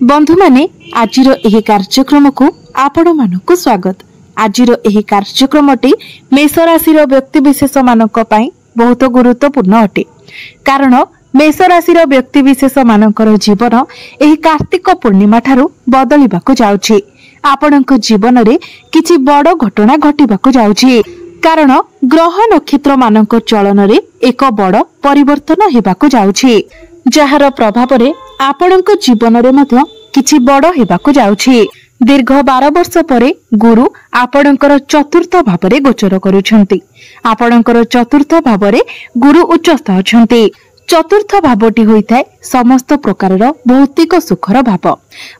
बंधु माने आजिर एही कार्यक्रम को आपण मानक स्वागत। आजिर एही कार्यक्रमटी मेष राशि व्यक्ति विशेष मानक पई बहुत गुरुत्वपूर्ण अटे। कारण मेष राशि व्यक्ति विशेष मानकर जीवन एही कार्तिक पूर्णिमा ठारू बदलिबाकू जाउछि। आपणक जीवन रे किछि बड़ घटना घटिबाकू जाउछि। कारण ग्रह नक्षत्र मानक चलन रे एक बड़ परिवर्तन हेबाकू जाउछि, जहार प्रभाव रे आपणक जीवन रे मध्य किछि बड़ हेबाकू जाउछि। दीर्घ 12 वर्ष परे गुरु आपणकर चतुर्थ भाव रे गोचर करूछंती। आपणकर चतुर्थ भाव रे गुरु उच्चस्थ अछंती। चतुर्थ भावटी होइथाय समस्त प्रकारर भौतिक सुखर भाव,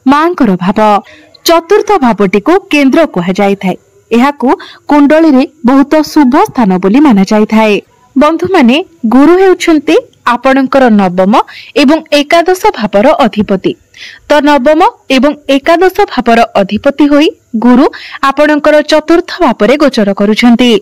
मांकर भाव। चतुर्थ भावटी को केंद्र कहा जायथाय। एहाकू कुंडली रे बहुत शुभ स्थान बोली माना जायथाय। बंधु माने गुरु हेउछंती आपणकर नवम एवं एकादश भावर अधिपति। तो नवम एवं एकादश भावर अधिपति होई गुरु आपणकर चतुर्थ भावरे गोचर करूछंती।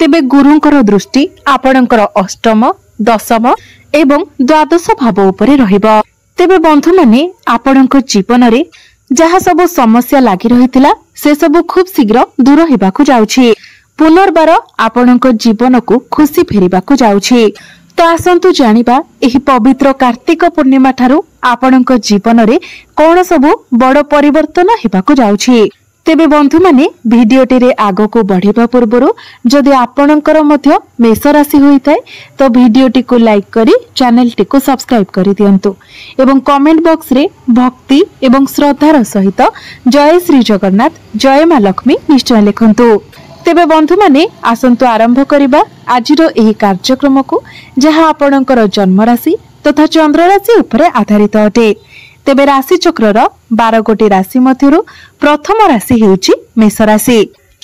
तेबे गुरुंकर दृष्टि आपणकर अष्टम, दशम एवं द्वादश भाव उपरे रहिबो। तेबे बंधु माने आपणक जीवन रे जहा सब समस्या लागि रहितिला से सब खूब शीघ्र दूर हेबाकू जाउछि। पुनर्बार आपणक जीवन को खुशी फेरिबाकू जाउछि। तो आसंतु जानिबा एही पवित्र कार्तिक पूर्णिमा ठारू आपणक जीवन रे कोन सब बड़ परिवर्तन हेबाकू जाउछि। तेबे बंधु माने भिडियोटी रे आगो को बढ़िबा पूर्वरु जदि आपणकर मध्य मेष राशि होइथाय तो भिडियोटी को लाइक करी चैनल टी को सब्सक्राइब करि दियंतु एवं कमेंट बॉक्स रे भक्ति एवं श्रद्धार सहित जय श्री जगन्नाथ, जय मां लक्ष्मी निश्चय लिखंतु। तेबे बंधु माने आसंतु आरंभ करिबा आजिर एही कार्यक्रम को, जहा आपणकर जन्म राशि तथा चंद्र राशि उपरे आधारित अटे। तेबे राशि चक्रर 12 गोटी राशि मध्यरु प्रथम राशि हेउची मेष राशि।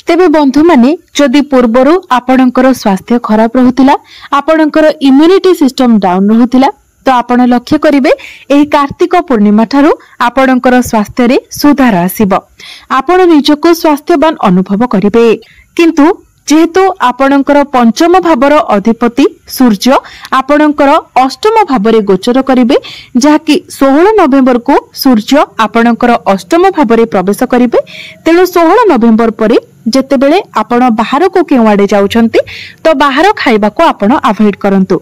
तेबे बंधु माने जदि पूर्वरु आपणकर स्वास्थ्य खराब रहुतिला, आपणकर इम्यूनिटी सिस्टम डाउन रहुतिला, तो आपण लक्ष्य करिवे एही कार्तिक पूर्णिमा ठारू आपणकर स्वास्थ्य रे सुधार आसीबो। आपण निजको स्वास्थ्यवान अनुभव करिवे। किंतु जेहेतु आपणकर पंचम भावर अधिपति सूर्य आपणकर अष्टम भावरे गोचर करिवे, जहाकि 16 नवेम्बर को सूर्य आपणकर अष्टम भावरे प्रवेश करिवे। तेणु 16 नवेम्बर परे जेतेबेले आपण बाहर को केवाडे जाउछंती तो बाहर खाइबा को आपण अवॉइड करंतु।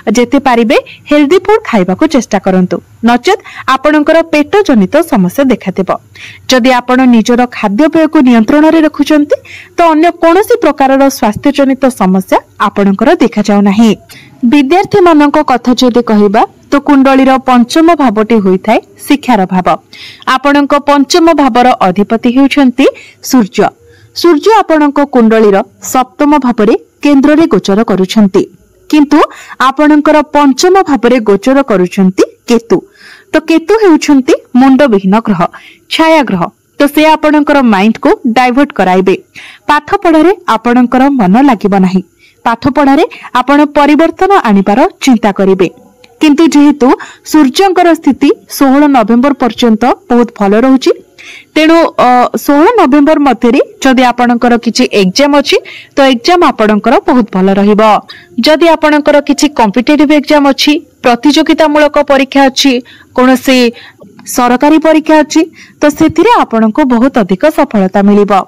जेते पारिबे हेल्दी फूड खाइबा को चेष्टा करंतु, नचेत आपणकर पेट जनित समस्या देखादेबो। जदि आपण निजर खाद्यपेय को नियंत्रण रे रखुचंती तो अन्य कोनोसी प्रकारर स्वास्थ्य जनित समस्या आपणकर देखा जाउ नाही। विद्यार्थी मानक कथा जदि कहिबा तो कुंडलीर पंचम भावटी होइथाय शिक्षार भाव। आपणक पंचम भावर अधिपति हेउछंती सूर्य। सूर्य आपणक कुंडलीर सप्तम भावरे केंद्र रे गोचर करूछंती, किंतु आपणकर पंचम भावरे गोचर करूछंती केतु। तो केतु हेउछंती मुंडविहीन ग्रह, छाया ग्रह। तो से आपणकर माइंड को डाइवर्ट कराइबे। पाठ पढ़ारे आपणकर मन लागिबो नाही। पाठ पढ़ारे आपण परिवर्तन आनिबार चिंता करिवे। किंतु जेहेतु सूर्यंकर स्थिति 16 नवेम्बर पर्यंत बहुत भल रहुची, तेणु 16 नवेम्बर मध्य जदि आपणकर किछि एग्जाम अछि तो एग्जाम आपणकर बहुत भल रहिबो। जदि आपणकर किछि कॉम्पिटिटिव एग्जाम अछि, प्रतियोगितामूलक परीक्षा अछि, कोनोसी सरकारी परीक्षा अछि, तो सेथिरे आपणको बहुत अधिक सफलता मिलिबो।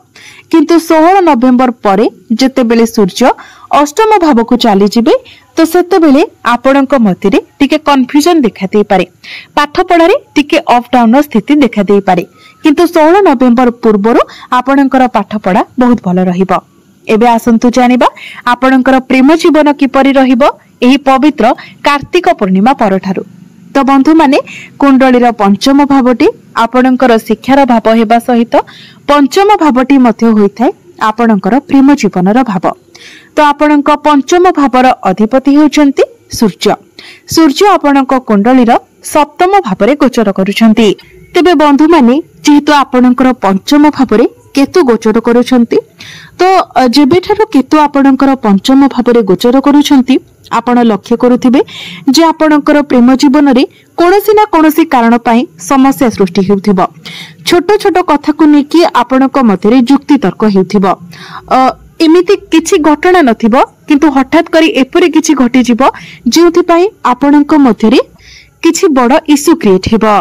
किंतु 16 नवेम्बर परे जेतेबेले सूर्य अष्टम भाव को चली जिबे तो सेतेबेले आपणक मध्यरे टिके कन्फ्यूजन देखा देई पारे। पाठ पढ़ारे टिके अप डाउन स्थिति देखा देई पारे। किंतु 16 नवेम्बर पूर्वरु आपणकर पाठ पढ़ा बहुत भल रहिबो। एबे आसंतु जानिबा आपणकर प्रेम जीवन किपरि रहिबो एही पवित्र कार्तिक पूर्णिमा परठारु। तो बंधु माने कुंडलीर पंचम भावटी आपणकर शिक्षार भाव हेबा सहित पंचम भावटी मध्य होइथाय आपणकर प्रेम जीवनर भाव। तो आपणक पंचम भावर अधिपति हेउछंती सूर्य। सूर्य आपणक कुंडलीर सप्तम भावरे गोचर करूछंती। तेबे बंधु माने जेहेतु आपणकर पंचम भावरे केतु गोचर करूछंती, तो जेबेठारु केतु आपणकर पंचम भावरे गोचर करूछंती आपण लक्ष्य करुथिबे जे आपणकर प्रेम जीवन रे कोनोसी ना कोनोसी कारण पई समस्या सृष्टि हेउथिबो। छोट छोट कथा को नेकी आपणक मध्यरे जुक्ति तर्क हेउथिबो। एमिति किछि घटना नथिबो, किंतु हठात करी एपरे किछि घटी जिवो जेउथि पई आपणक मध्यरे किछि बड़ इश्यू क्रिएट हेबो।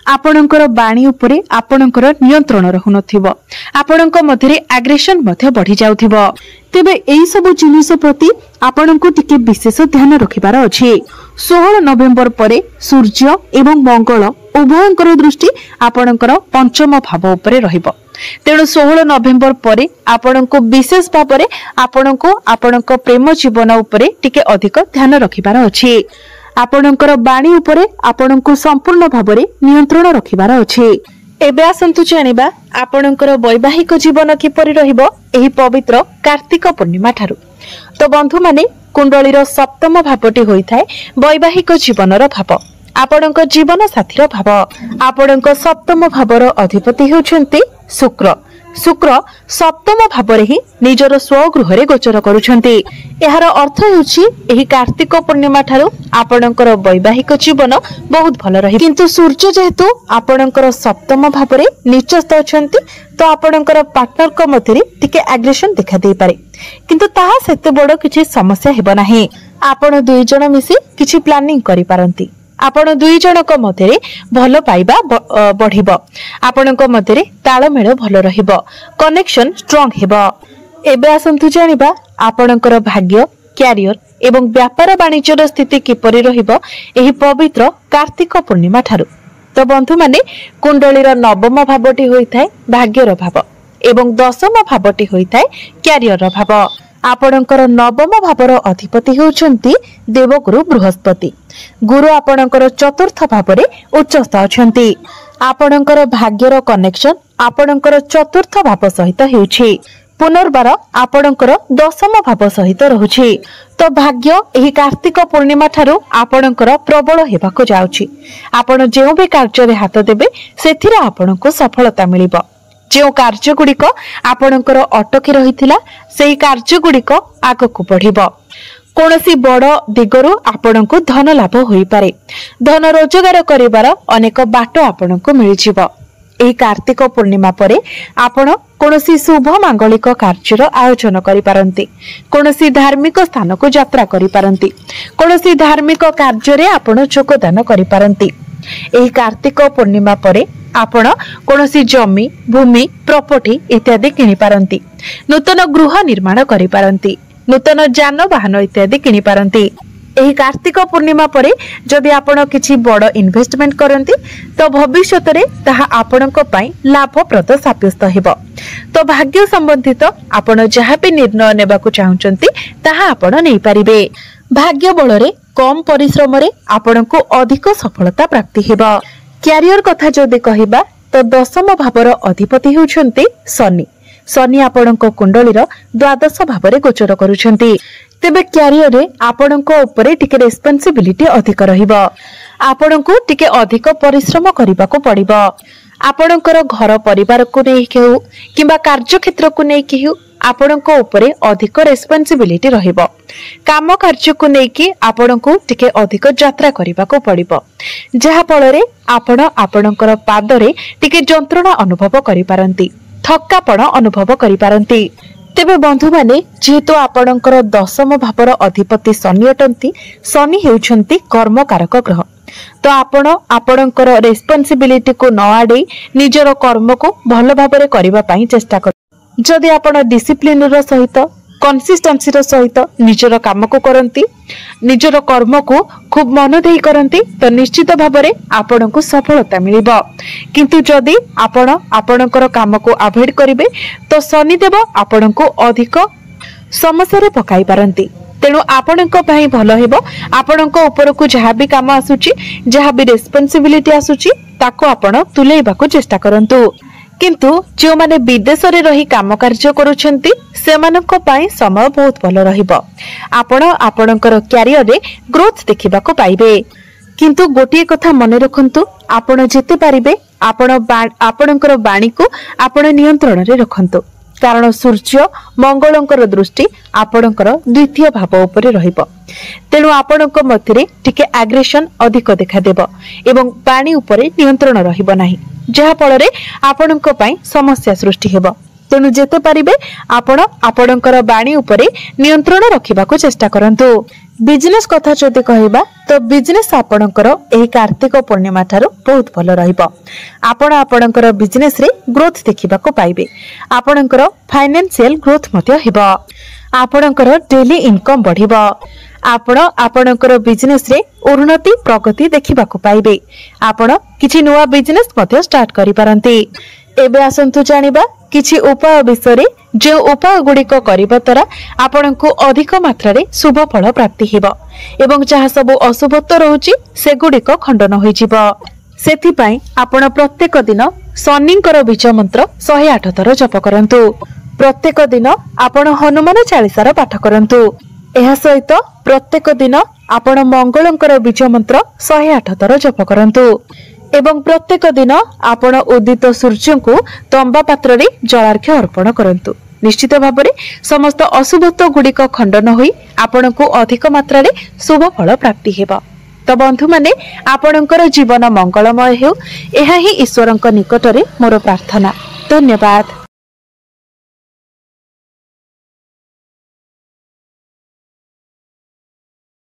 आपणकर बाणी उपरे आपणकर नियंत्रण रहुनथिबो आपणक मध्यरे एग्रेशन मध्य बढ़ी जाउथिबो तेबे एई सब जिनिस प्रति आपणको टिके विशेष ध्यान रखिबार अछि 16 नवेम्बर परे सूर्य एवं मंगल उभयंकर दृष्टि आपणकर पंचम भाव उपरे रहिबो तेणु 16 नवेम्बर परे आपणको विशेष भावरे आपणको आपणक प्रेम जीवन उपरे टिके अधिक ध्यान रखिबार अछि आपणकर बाणी उपरे आपणको संपूर्ण भावरे नियंत्रण रखिबार अछि एबे आसंतु जानिबा आपणकर वैवाहिक जीवन किपरि रहिबो एही पवित्र कार्तिक पूर्णिमा ठारू तो बंधु माने कुंडलीर सप्तम भावटी होइथाय वैवाहिक जीवनर भाव आपणक जीवन साथीर भाव आपणक सप्तम भावर अधिपति हेउछन्ति शुक्र शुक्र सप्तम भावरे ही निजर स्वगृह रे गोचर करूछन्ति एहार अर्थ हेउछि एही कार्तिक पूर्णिमा ठारू आपणकर वैवाहिक जीवन बहुत भल रही किंतु सूर्य जेहेतु आपणकर सप्तम भावरे नीचस्थ अछन्ति तो आपणकर पार्टनर को मध्यरे टिके एग्रेशन देखा देई पारे किंतु ताहा सेते बड़ किछि समस्या हेबो नाही आपण दुई जण मिसी किछि प्लानिंग करि पारंती आपण दुई जनक मध्यरे भल पाइबा बढ़िबो आपणक मध्यरे ताळमेळ भल रहिबो कनेक्शन स्ट्रांग हेबो एबे आसंतु जानिबा आपणकर भाग्य कैरियर एवं व्यापार वाणिज्यर स्थिति किपरि रहिबो एही पवित्र कार्तिक पूर्णिमा ठारू तो बंधु माने कुंडलीर नवम भावटी होइथाय भाग्यर भाव एवं दशम भावटी होइथाय कैरियर भाव आपणकर नवम भावर अधिपति हेउछन्ति देवगुरु बृहस्पति गुरु आपणकर चतुर्थ भावरे उच्चस्थ अछन्ति आपणकर भाग्यर कनेक्शन आपणकर चतुर्थ भाव सहित हेउछि पुनर्बार आपणकर दशम भाव सहित रहुछि तो भाग्य एही कार्तिक पूर्णिमा ठारू आपणकर प्रबल हेबाको जाउछि आपण जेउ भी कार्य रे हाथ देबे सेथिरा आपणको सफलता मिलिबो जो कार्य गुड़िक आपणकर अटकी रहिथिला सेही कार्य गुड़िक आगकु बढ़िबो कोनोसी बड़ दिगरु आपणको धन लाभ होई पारे धन रोजगार करिवार अनेक बाट आपणको मिलि जिवो एही कार्तिक पूर्णिमा परे आपण कोनोसी शुभ मांगलिक कार्यर आयोजन करि पारंती कोनोसी धार्मिक स्थान को यात्रा करि पारंती कोनोसी धार्मिक कार्य रे आपण योगदान करि पारंती एही कार्तिक पूर्णिमा परे आपण कोनोसी जमी भूमि प्रॉपर्टी इत्यादि किनि पारंती नूतन गृह निर्माण करि पारंती नूतन जानवाहन इत्यादि किनि पारंती एही कार्तिक पूर्णिमा परे जदि आपण किछि बड़ इन्वेस्टमेंट करंती तो भविष्यत रे ताहा आपणक पई लाभप्रद साब्यस्त हेबो तो भाग्य संबंधित आपण जहा भी निर्णय नेबाकू चाहुचंती ताहा आपण नै पारिबे भाग्य बलरे कम परिश्रम रे आपणको अधिक सफलता प्राप्ति हेबो कैरियर कथा जदि कहिबा तो दशम भावर अधिपति हेउछन्ति शनि शनि आपणको कुंडलीर द्वादश भावरे गोचर करूछन्ति तेबे कैरियर रे आपणको ऊपर टिके रेस्पोंसिबिलिटी अधिक रहिबो आपणको टिके अधिक परिश्रम करिबाको पड़िबो आपणकर घर परिवार को नै केहु किबा कार्य क्षेत्र को नै केहु आपणको ऊपर अधिक रेस्पोंसिबिलिटी रहिबो काम कार्य को नै कि आपणको टिके अधिक यात्रा करिबाको पड़िबो जहा फଳରେ आपण आपणकर पादरे टिके जंत्रणा अनुभव करि पारंती थक्कापण अनुभव करि पारंती तेबे बंधु माने जेहेतु आपणकर दशम भावर अधिपति शनि अटंती शनि हेउछंती कर्मकारक ग्रह तो आपण आपणकर रेस्पोंसिबिलिटी को न आडे निजर कर्म को भल भाबरे करिबा पई चेष्टा कर जदि आपण डिसिप्लिन रो सहित कंसिस्टेंसी रो सहित निजर काम को करंती निजर कर्म को खूब मन देई करंती तो निश्चित भाबरे आपण को सफलता मिलिबो किंतु जदि आपण आपणकर काम को अवॉइड करिवे तो शनि देव आपण को अधिक समस्या रे पकाई पारंती तेणु आपणक पई भल हेबो आपणक ऊपर को जहा भी काम आसुची जहा भी रेस्पोंसिबिलिटी आसुची ताको आपण तुलेइबाको चेष्टा करंतु किंतु जो माने विदेश रे रही काम कार्य करूछंती सेमानक पई समय बहुत भल रहिबो आपण आपणकर कैरियर रे ग्रोथ देखिबाको पाइबे किंतु गोटिए कथा मने रखंतु आपण जेते पारिबे आपणकर बाणी को आपण नियंत्रण रे रखंतु कारण सूर्य मंगलंकर दृष्टि आपणकर द्वितीय भाव उपरे रहिबो तेणु आपणक मध्यरे टिके एग्रेशन अधिक देखा देबो एवं बाणी उपरे नियंत्रण रहिबो नाही जहा फଳରେ आपणक पई समस्या सृष्टि हेबो तेणु जेते पारिबे आपण आपणकर बाणी उपरे नियंत्रण रखिबाको चेष्टा करंतु बिजनेस कथा जदि कहबा तो बिजनेस आपणकर एही कार्तिक पूर्णिमा ठारू बहुत भल रहिबो। आपण आपणकर बिजनेस रे ग्रोथ देखिबा को पाइबे। आपणकर फाइनेंशियल ग्रोथ मध्य हेबो। आपणकर डेली इनकम बढ़िबो। आपण आपणकर बिजनेस रे उन्नति प्रगति देखिबा को पाइबे। आपण किछि नुवा बिजनेस मध्य स्टार्ट करि पारंती। एबे आसंतु जानिबा किछि उपाय विषय रे जो उपाय गुड़िक करबा द्वारा आपनकु अधिक मात्रा रे शुभ फल प्राप्ति हेबो एवं जहाँ सब अशुभत्व रहउची से गुड़िक खंडन होई जिवो। सेथि पई आपण प्रत्येक दिन शनिंकर बीज मंत्र 108 थर जप करंतु। प्रत्येक दिन आपण हनुमान चालीसार पाठ करंतु। एहा सहित प्रत्येक दिन आपण मंगलंकर बीज मंत्र 108 थर जप करंतु एवं प्रत्येक दिन आपण उदित सूर्य को तंबा पात्र रे जलार्घ्य अर्पण करंतु। निश्चित भाव में समस्त अशुभत्व गुड़िक खंडन होई आपण को अधिक मात्रा रे शुभ फल प्राप्ति हेबा। तो बंधु माने आपणकर जीवन मंगलमय हेउ एहा ही ईश्वरंक निकटरे मोर प्रार्थना। धन्यवाद।